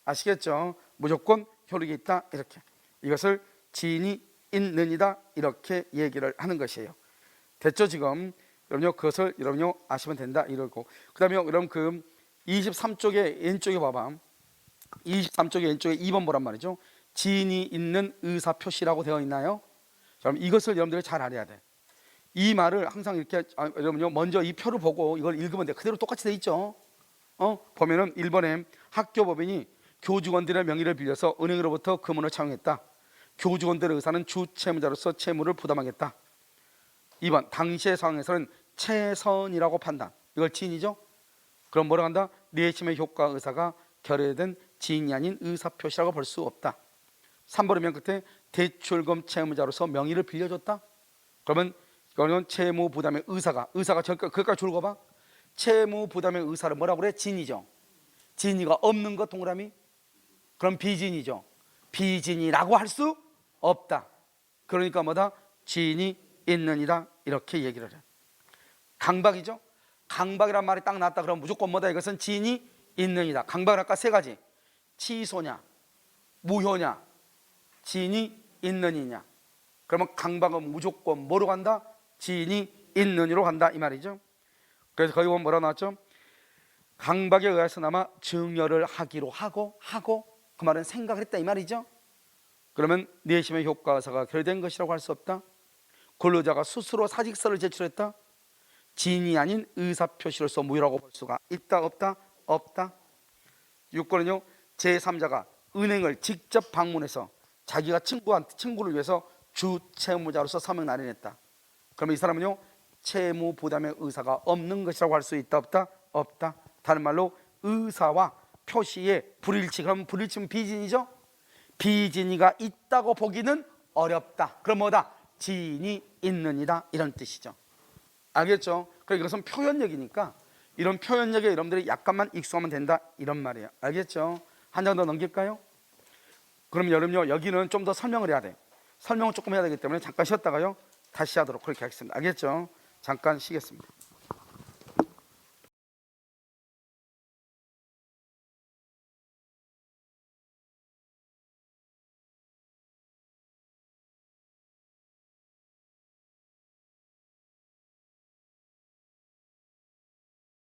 아시겠죠? 무조건 효력이 있다 이렇게. 이것을 지인이 있는이다 이렇게 얘기를 하는 것이에요. 됐죠 지금? 여러분요 그것을 여러분요 아시면 된다 이러고, 그 다음에 여러분 그 23쪽에 왼쪽에 봐봐. 23쪽에 왼쪽에 2번 보란 말이죠. 지인이 있는 의사 표시라고 되어 있나요? 그럼 이것을 여러분들이 잘 알아야 돼. 이 말을 항상 이렇게 여러분요 먼저 이 표를 보고 이걸 읽으면 돼. 그대로 똑같이 돼 있죠. 보면은 1번에 학교법인이 교직원들의 명의를 빌려서 은행으로부터 금은을 차용했다. 교직원들의 의사는 주 채무자로서 채무를 부담하겠다. 2번 당시의 상황에서는 최선이라고 판단. 이걸 지인이죠. 그럼 뭐라고 한다? 내심의 효과 의사가 결여된 지인이 아닌 의사표시라고 볼 수 없다. 3번의 맨 끝에 대출금 채무자로서 명의를 빌려줬다. 그러면 이거는 채무 부담의 의사가 그까지 줄 거 봐. 채무 부담의 의사를 뭐라고 그래? 지인이죠. 지인이가 없는 것 동그라미. 그럼 비지인이죠. 비지인이라고 할 수 없다. 그러니까 뭐다? 지인이 있느니라 이렇게 얘기를 해. 강박이죠. 강박이란 말이 딱 나왔다 그러면 무조건 뭐다? 이것은 지인이 있느니라. 강박은 아까 세 가지. 취소냐, 무효냐, 지인이 있느니냐. 그러면 강박은 무조건 뭐로 간다? 지인이 있느니로 간다 이 말이죠. 그래서 거기 보면 뭐라 나왔죠? 강박에 의해서나마 증여를 하기로 하고 그 말은 생각을 했다 이 말이죠. 그러면 내심의 효과사가 결된 것이라고 할 수 없다. 근로자가 스스로 사직서를 제출했다. 지인이 아닌 의사표시로서 무효라고 볼 수가 있다 없다? 없다. 6번은요 제3자가 은행을 직접 방문해서 자기가 친구를 위해서 주 채무자로서 서명 날인했다. 그러면 이 사람은요 채무 부담의 의사가 없는 것이라고 할 수 있다 없다? 없다. 다른 말로 의사와 표시의 불일치. 그럼 불일치는 비진이죠. 비진이가 있다고 보기는 어렵다. 그럼 뭐다? 지인이 있느니라 이런 뜻이죠. 알겠죠? 그러니까 이것은 표현력이니까 이런 표현력에 여러분들이 약간만 익숙하면 된다 이런 말이에요. 알겠죠? 한 장 더 넘길까요? 그럼 여러분요 여기는 좀 더 설명을 해야 돼. 설명을 조금 해야 되기 때문에 잠깐 쉬었다가요 다시 하도록 그렇게 하겠습니다. 알겠죠? 잠깐 쉬겠습니다.